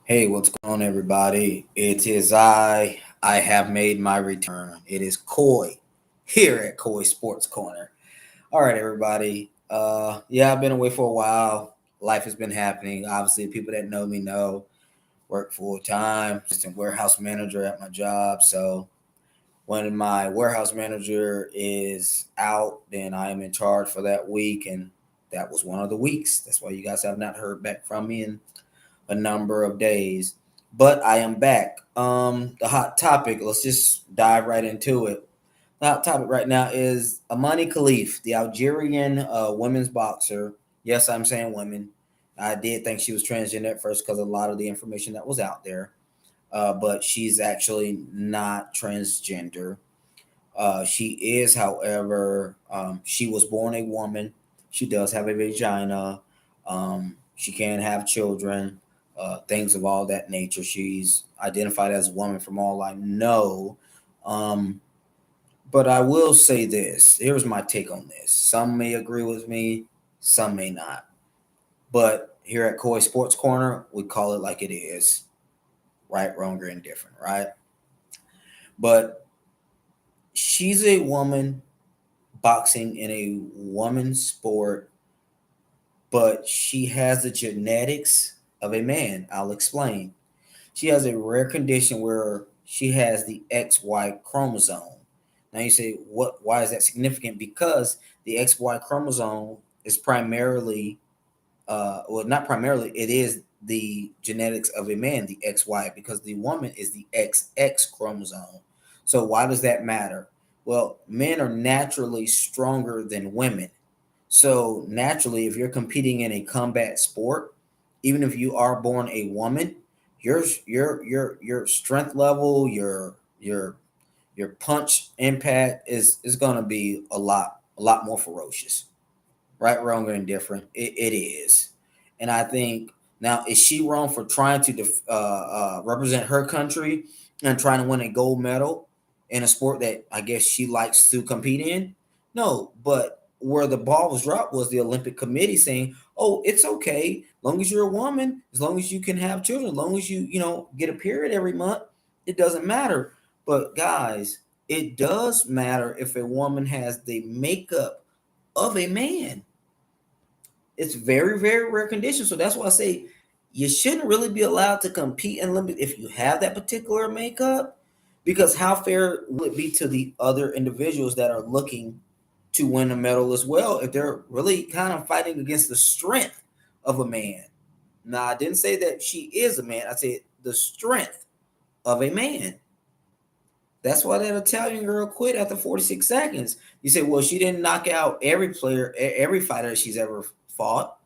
Hey, what's going on, everybody? It is I. I have made my return. It is Coy here at Coy Sports Corner. All right, everybody. Yeah, I've been away for a while. Life has been happening. Obviously, people that know me know. Work full time, assistant warehouse manager at my job. So when my warehouse manager is out, then I am in charge for that week, and that was one of the weeks. That's why you guys have not heard back from me in a number of days. But I am back. The hot topic, let's just dive right into it. The hot topic right now is Imane Khelif, the Algerian women's boxer. Yes, I'm saying women. I did think she was transgender at first because of a lot of the information that was out there. But she's actually not transgender. She is, however, she was born a woman. She does have a vagina. She can have children, things of all that nature. She's identified as a woman from all I know. Um, but I will say this. Here's my take on this. Some may agree with me, some may not. But here at Koi Sports Corner, we call it like it is, right, wrong, or indifferent, right? But she's a woman boxing in a woman's sport, but she has the genetics of a man. I'll explain. She has a rare condition where she has the XY chromosome. Now you say, what? Why is that significant? Because the XY chromosome is primarily, well, not primarily, it is the genetics of a man, the XY, because the woman is the XX chromosome. So why does that matter? Well, men are naturally stronger than women. So naturally, if you're competing in a combat sport, even if you are born a woman, your strength level, your punch impact is going to be a lot more ferocious. Right, wrong, or indifferent. It is, and I think now is she wrong for trying to represent her country and trying to win a gold medal in a sport that I guess she likes to compete in? No, but where the ball was dropped was the Olympic Committee saying, "Oh, it's okay, as long as you're a woman, as long as you can have children, as long as you get a period every month, it doesn't matter." But guys, it does matter if a woman has the makeup of a man. It's very, very rare condition. So that's why I say you shouldn't really be allowed to compete in Olympics if you have that particular makeup. Because how fair will it be to the other individuals that are looking to win a medal as well if they're really kind of fighting against the strength of a man? Now, I didn't say that she is a man. I said the strength of a man. That's why that Italian girl quit after 46 seconds. You say, well, she didn't knock out every player, every fighter she's ever fought.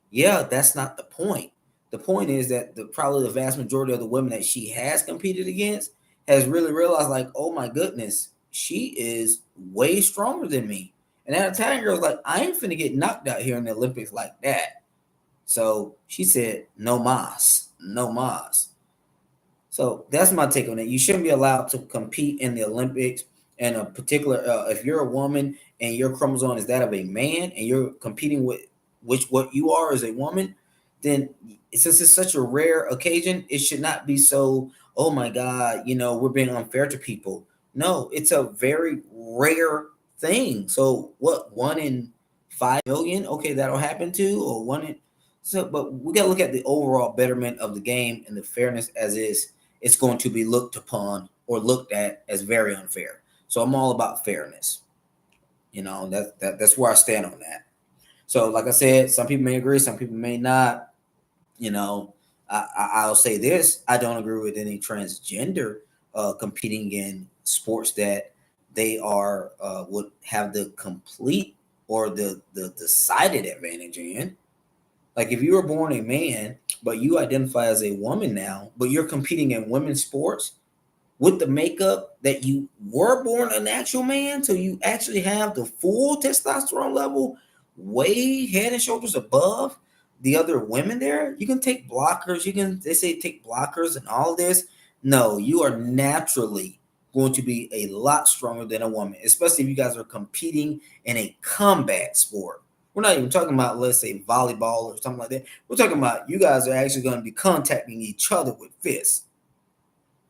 Yeah, that's not the point. The point is that probably the vast majority of the women that she has competed against has really realized, like, oh my goodness, she is way stronger than me. And that Italian girl's like, I ain't finna get knocked out here in the Olympics like that. So she said, no mas, no mas. So that's my take on it. You shouldn't be allowed to compete in the Olympics. And a particular, if you're a woman and your chromosome is that of a man, and you're competing with which what you are as a woman, then since it's such a rare occasion, it should not be so. Oh my God, we're being unfair to people. No, it's a very rare thing. So what? 1 in 5 million? Okay, that'll happen to, or one in. So, but we got to look at the overall betterment of the game and the fairness as is. It's going to be looked upon or looked at as very unfair. So I'm all about fairness. That's where I stand on that. So, like I said, some people may agree, some people may not. You know, I'll say this: I don't agree with any transgender competing in sports that they are would have the complete or the decided advantage in. Like if you were born a man, but you identify as a woman now, but you're competing in women's sports with the makeup that you were born an actual man, so you actually have the full testosterone level way head and shoulders above the other women there. You can take blockers, they say take blockers and all this. No, you are naturally going to be a lot stronger than a woman, especially if you guys are competing in a combat sport We're not even talking about, let's say, volleyball or something like that. We're talking about you guys are actually going to be contacting each other with fists.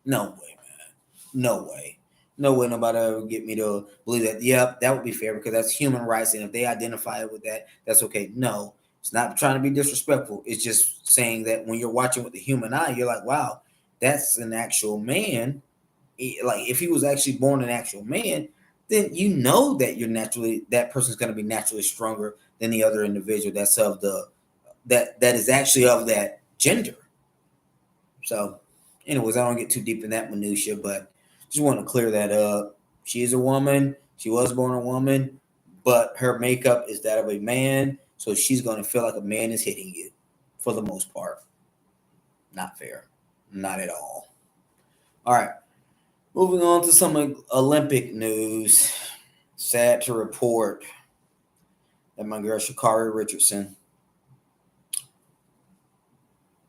No way, man. No way. No way nobody ever get me to believe that. Yep, that would be fair because that's human rights. And if they identify with that, that's okay. No, it's not trying to be disrespectful. It's just saying that when you're watching with the human eye, you're like, wow, that's an actual man. Like if he was actually born an actual man, then you know that that person's going to be naturally stronger than the other individual that's of that is actually of that gender. So, anyways, I don't get too deep in that minutia, but just want to clear that up. She is a woman. She was born a woman, but her makeup is that of a man, so she's going to feel like a man is hitting you, for the most part. Not fair, not at all. All right, moving on to some Olympic news. Sad to report that my girl Shacarri Richardson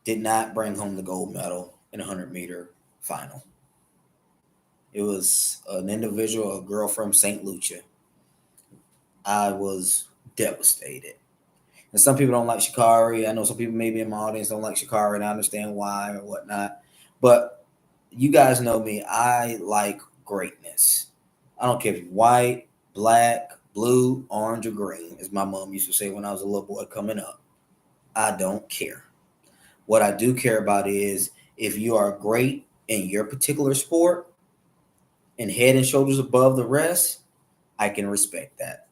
did not bring home the gold medal in a 100-meter final. It was an individual, a girl from St. Lucia. I was devastated. And some people don't like Shacarri. I know some people maybe in my audience don't like Shacarri, and I understand why or whatnot. But you guys know me. I like greatness. I don't care if you're white, black, blue, orange, or green, as my mom used to say when I was a little boy coming up. I don't care. What I do care about is if you are great in your particular sport and head and shoulders above the rest, I can respect that.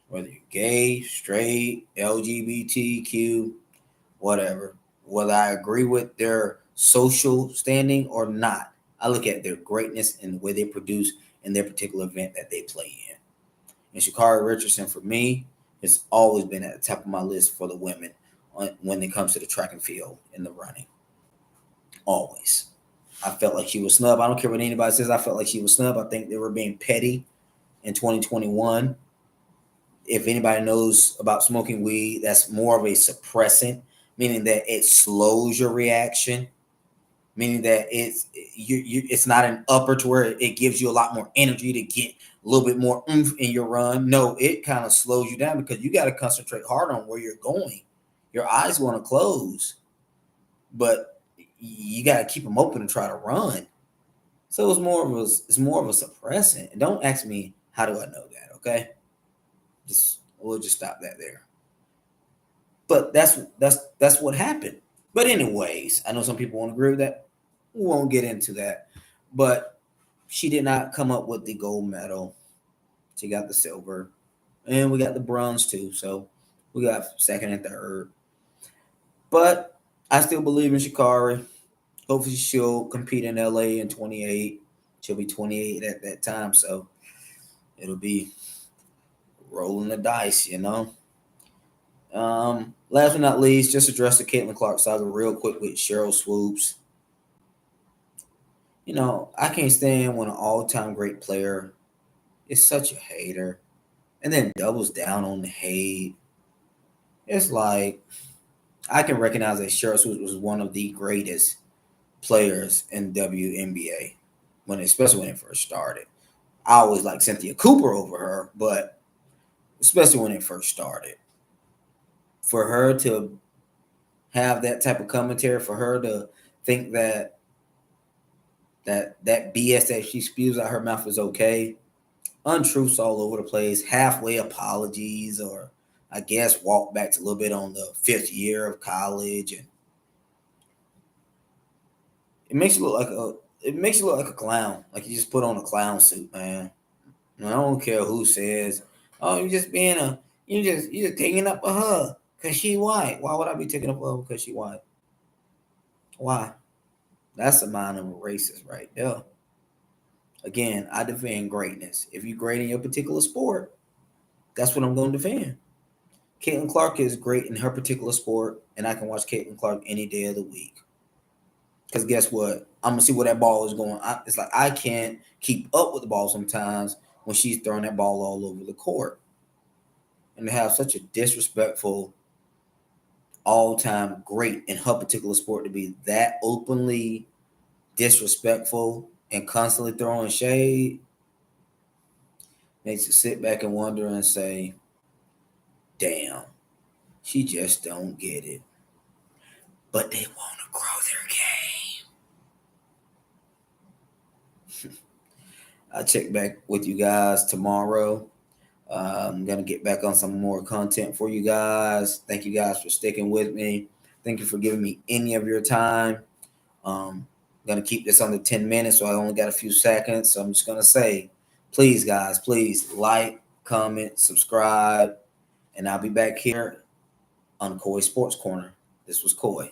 Whether you're gay, straight, LGBTQ, whatever. Whether I agree with their social standing or not, I look at their greatness and the way they produce in their particular event that they play in. And Shacarri Richardson, for me, has always been at the top of my list for the women when it comes to the track and field and the running. Always. I felt like she was snubbed. I don't care what anybody says. I felt like she was snubbed. I think they were being petty in 2021. If anybody knows about smoking weed, that's more of a suppressant, meaning that it slows your reaction, meaning that it's not an upper to where it gives you a lot more energy to get a little bit more oomph in your run. No, it kind of slows you down because you got to concentrate hard on where you're going. Your eyes want to close, but you got to keep them open and try to run. So it's more of a suppressant. And don't ask me how do I know that, okay? We'll just stop that there. But that's what happened. But anyways, I know some people won't agree with that. We won't get into that. But she did not come up with the gold medal. She got the silver. And we got the bronze too. So we got second and third. But I still believe in Shacarri. Hopefully she'll compete in LA in 28. She'll be 28 at that time. So it'll be rolling the dice, you know. Last but not least, just address the Caitlin Clark saga real quick with Sheryl Swoopes. You know, I can't stand when an all-time great player is such a hater and then doubles down on the hate. It's like I can recognize that Sheryl Swoopes was one of the greatest players in WNBA especially when it first started. I always liked Cynthia Cooper over her, but especially when it first started. For her to have that type of commentary, for her to think that BS that she spews out her mouth is okay, untruths all over the place, halfway apologies, or I guess walk back a little bit on the fifth year of college, and it makes you look like a clown, like you just put on a clown suit, man. And I don't care who says, "Oh, you're just you're just taking up for her because she white." Why would I be taking up for her because she white? Why? That's the mind of a racist right there. Again, I defend greatness. If you're great in your particular sport, that's what I'm going to defend. Caitlin Clark is great in her particular sport, and I can watch Caitlin Clark any day of the week. Because guess what? I'm gonna see where that ball is going. It's like I can't keep up with the ball sometimes when she's throwing that ball all over the court. And to have such a disrespectful, all-time great in her particular sport to be that openly disrespectful and constantly throwing shade makes you sit back and wonder and say, damn, She just don't get it. But they want to grow their game. I'll check back with you guys tomorrow. I'm going to get back on some more content for you guys. Thank you guys for sticking with me. Thank you for giving me any of your time. I'm going to keep this under 10 minutes, so I only got a few seconds. So I'm just going to say, please, guys, please like, comment, subscribe, and I'll be back here on Coy Sports Corner. This was Coy.